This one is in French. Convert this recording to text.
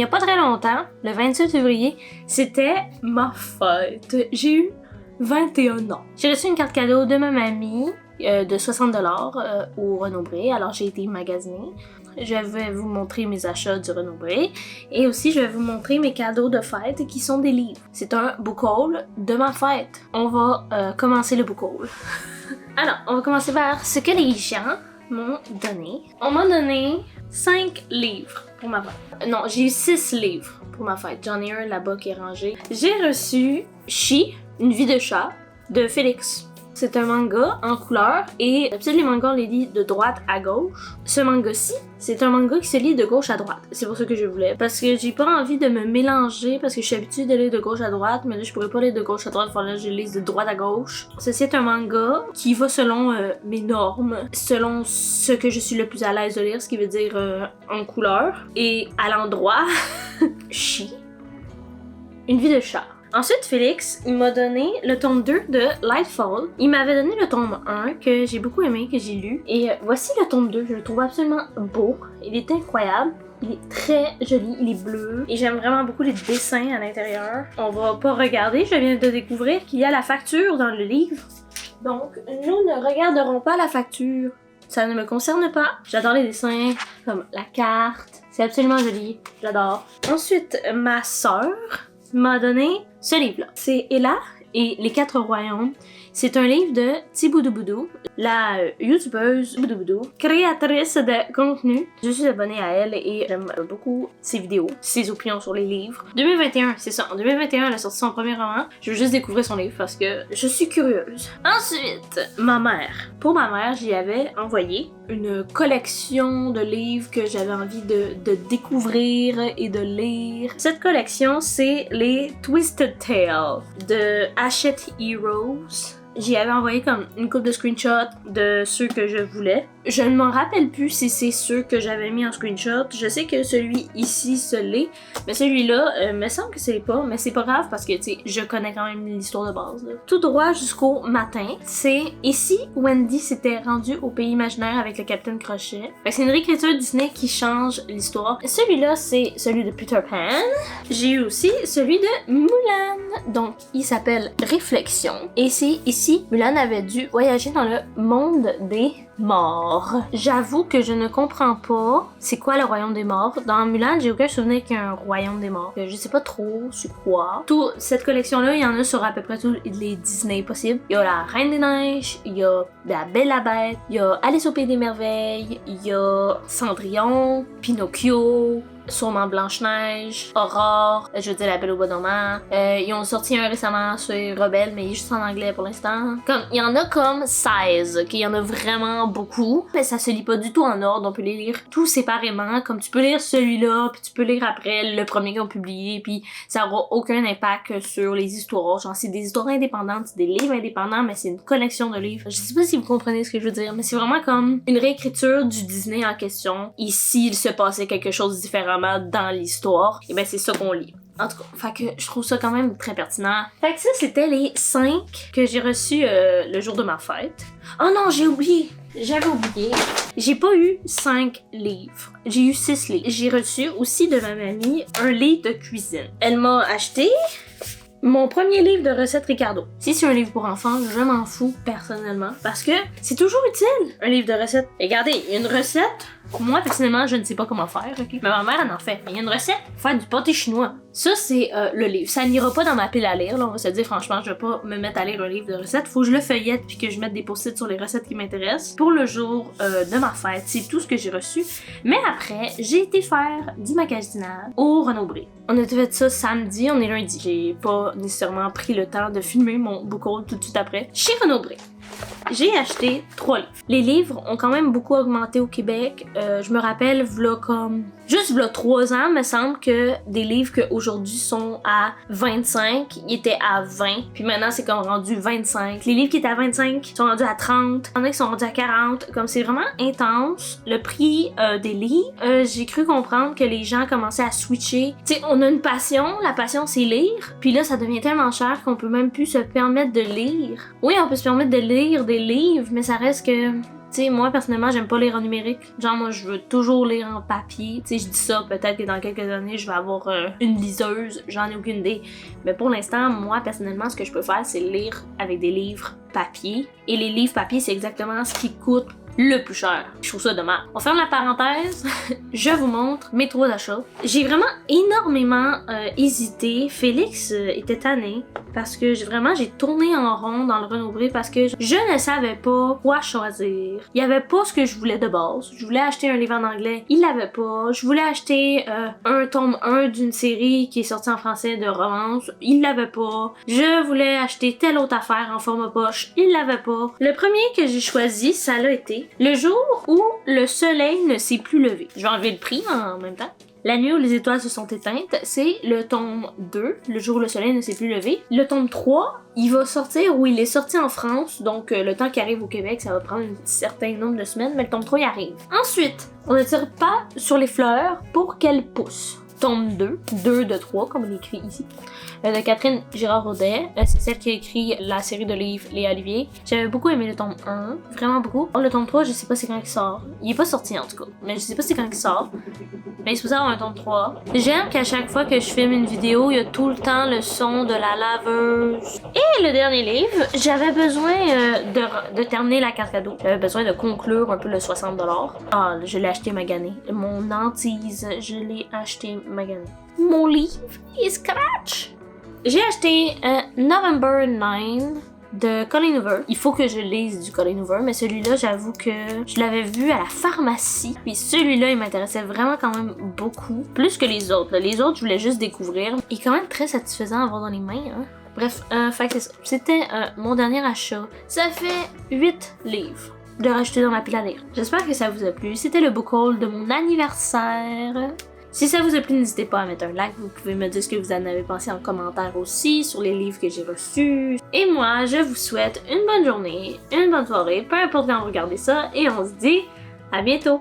a pas très longtemps, le 27 février, c'était ma fête. J'ai eu 21 ans. J'ai reçu une carte cadeau de ma mamie de 60$ au Renaud-Bré, alors j'ai été magasiner. Je vais vous montrer mes achats du Renaud-Bré et aussi je vais vous montrer mes cadeaux de fête qui sont des livres. C'est un book haul de ma fête. On va commencer le book haul. Alors, on va commencer par ce que les gens m'ont donné. On m'a donné 5 livres pour ma fête. Non, j'ai eu 6 livres pour ma fête. J'en ai un là-bas qui est rangé. J'ai reçu Chi, une vie de chat, de Félix. C'est un manga en couleur et d'habitude les mangas on les lit de droite à gauche. Ce manga-ci, c'est un manga qui se lit de gauche à droite. C'est pour ça que je voulais. Parce que j'ai pas envie de me mélanger parce que je suis habituée de lire de gauche à droite, mais là je pourrais pas lire de gauche à droite, il faudrait que je lise de droite à gauche. Ceci est un manga qui va selon mes normes, selon ce que je suis le plus à l'aise de lire, ce qui veut dire en couleur. Et à l'endroit, Chi, une vie de chat. Ensuite, Félix, il m'a donné le tome 2 de Lightfall. Il m'avait donné le tome 1 que j'ai beaucoup aimé, que j'ai lu. Et voici le tome 2, je le trouve absolument beau. Il est incroyable. Il est très joli, il est bleu. Et j'aime vraiment beaucoup les dessins à l'intérieur. On va pas regarder, je viens de découvrir qu'il y a la facture dans le livre. Donc, nous ne regarderons pas la facture. Ça ne me concerne pas. J'adore les dessins, comme la carte. C'est absolument joli, j'adore. Ensuite, ma sœur m'a donné ce livre-là. C'est Ella et les 4 royaumes. C'est un livre de Tiboudouboudou, la youtubeuse Boudouboudou, créatrice de contenu. Je suis abonnée à elle et j'aime beaucoup ses vidéos, ses opinions sur les livres. 2021, c'est ça. En 2021, elle a sorti son premier roman. Je veux juste découvrir son livre parce que je suis curieuse. Ensuite, ma mère. Pour ma mère, j'y avais envoyé une collection de livres que j'avais envie de découvrir et de lire. Cette collection, c'est les Twisted Tales de Hachette Heroes. J'y avais envoyé comme une couple de screenshots de ceux que je voulais. Je ne m'en rappelle plus si c'est ceux que j'avais mis en screenshot. Je sais que celui ici se l'est, mais celui-là, me semble que c'est pas, mais c'est pas grave parce que, tu sais, je connais quand même l'histoire de base. Là. Tout droit jusqu'au matin, c'est ici Wendy s'était rendue au pays imaginaire avec le Capitaine Crochet. C'est une réécriture Disney qui change l'histoire. Celui-là, c'est celui de Peter Pan. J'ai eu aussi celui de Mulan. Donc, il s'appelle Réflexion. Et c'est ici, Mulan avait dû voyager dans le monde des morts. J'avoue que je ne comprends pas c'est quoi le royaume des morts. Dans Mulan, j'ai aucun souvenir qu'il y a un royaume des morts. Je sais pas trop c'est quoi. Toute cette collection-là, il y en a sur à peu près tous les Disney possibles. Il y a la Reine des Neiges, il y a la Belle la Bête, il y a Alice au Pays des Merveilles, il y a Cendrillon, Pinocchio, sûrement Blanche-Neige, Aurore, je veux dire La Belle au Bois dormant. Ils ont sorti un récemment sur Rebelle, mais il est juste en anglais pour l'instant. Comme, il y en a comme 16, ok? Il y en a vraiment beaucoup, mais ça se lit pas du tout en ordre. On peut les lire tous séparément, comme tu peux lire celui-là, puis tu peux lire après le premier qu'ils ont publié, puis ça aura aucun impact sur les histoires. Genre, c'est des histoires indépendantes, c'est des livres indépendants, mais c'est une collection de livres. Je sais pas si vous comprenez ce que je veux dire, mais c'est vraiment comme une réécriture du Disney en question. Ici, il se passait quelque chose de différent dans l'histoire, et ben c'est ça qu'on lit. En tout cas, fait que je trouve ça quand même très pertinent. Fait que ça, c'était les 5 que j'ai reçus le jour de ma fête. Oh non, j'ai oublié! J'avais oublié. J'ai pas eu 5 livres. J'ai eu 6 livres. J'ai reçu aussi de ma mamie un livre de cuisine. Elle m'a acheté mon premier livre de recettes Ricardo. Si c'est un livre pour enfants, je m'en fous personnellement. Parce que c'est toujours utile, un livre de recettes. Regardez, une recette, moi personnellement, je ne sais pas comment faire, ok? Mais ma mère, elle en fait. Mais il y a une recette pour faire du pâté chinois. Ça, c'est le livre. Ça n'ira pas dans ma pile à lire, là. On va se dire, franchement, je vais pas me mettre à lire un livre de recettes. Faut que je le feuillette puis que je mette des post-it sur les recettes qui m'intéressent. Pour le jour de ma fête, c'est tout ce que j'ai reçu. Mais après, j'ai été faire du magasinage au Renaud-Bré. On a fait ça samedi, on est lundi. J'ai pas nécessairement pris le temps de filmer mon book haul tout de suite après. Chez Renaud-Bré. J'ai acheté 3 livres. Les livres ont quand même beaucoup augmenté au Québec. Je me rappelle, v'là comme... Juste v'là 3 ans, me semble que des livres qu'aujourd'hui sont à 25, ils étaient à 20. Puis maintenant, c'est comme rendu 25. Les livres qui étaient à 25 sont rendus à 30. Il y en a qui sont rendus à 40. Comme c'est vraiment intense. Le prix des livres, j'ai cru comprendre que les gens commençaient à switcher. Tu sais, on a une passion. La passion, c'est lire. Puis là, ça devient tellement cher qu'on peut même plus se permettre de lire. Oui, on peut se permettre de lire des livres, mais ça reste que... sais, moi personnellement, j'aime pas lire en numérique. Genre, moi, je veux toujours lire en papier. Tu sais, je dis ça, peut-être que dans quelques années, je vais avoir une liseuse, j'en ai aucune idée. Mais pour l'instant, moi personnellement, ce que je peux faire, c'est lire avec des livres papier. Et les livres papier, c'est exactement ce qui coûte le plus cher. Je trouve ça dommage. On ferme la parenthèse. Je vous montre mes 3 achats. J'ai vraiment énormément hésité. Félix était tanné parce que j'ai tourné en rond dans le Renaud-Bré parce que je ne savais pas quoi choisir. Il y avait pas ce que je voulais de base. Je voulais acheter un livre en anglais. Il l'avait pas. Je voulais acheter un tome 1 d'une série qui est sortie en français de romance. Il l'avait pas. Je voulais acheter telle autre affaire en format poche. Il l'avait pas. Le premier que j'ai choisi, ça l'a été le jour où le soleil ne s'est plus levé. Je vais enlever le prix en même temps. La nuit où les étoiles se sont éteintes, c'est le tome 2, le jour où le soleil ne s'est plus levé. Le tome 3, il va sortir, il est sorti en France, donc le temps qu'il arrive au Québec, ça va prendre un certain nombre de semaines, mais le tome 3, il arrive. Ensuite, on ne tire pas sur les fleurs pour qu'elles poussent. Tome 2, 2 de 3, comme on écrit ici, de Catherine Girard-Rodet. C'est celle qui a écrit la série de livres Les Olivier. J'avais beaucoup aimé le tome 1, vraiment beaucoup. Le tome 3, je sais pas c'est quand il sort. Il est pas sorti en tout cas, mais je sais pas c'est quand il sort. Mais il se peut avoir un tome 3. J'aime qu'à chaque fois que je filme une vidéo, il y a tout le temps le son de la laveuse. Et le dernier livre, j'avais besoin de terminer la carte cadeau. J'avais besoin de conclure un peu le 60$. Ah, je l'ai acheté magané. Mon hantise, je l'ai acheté magané. Mon livre est scratch. J'ai acheté November 9 de Colleen Hoover. Il faut que je lise du Colleen Hoover, mais celui-là, j'avoue que je l'avais vu à la pharmacie. Puis celui-là, il m'intéressait vraiment quand même beaucoup. Plus que les autres. Là. Les autres, je voulais juste découvrir. Il est quand même très satisfaisant à avoir dans les mains. Hein. Bref, fait que c'est ça. C'était mon dernier achat. Ça fait 8 livres de rajouter dans ma pile à lire. J'espère que ça vous a plu. C'était le book haul de mon anniversaire. Si ça vous a plu, n'hésitez pas à mettre un like. Vous pouvez me dire ce que vous en avez pensé en commentaire aussi sur les livres que j'ai reçus. Et moi, je vous souhaite une bonne journée, une bonne soirée, peu importe quand vous regardez ça, et on se dit à bientôt!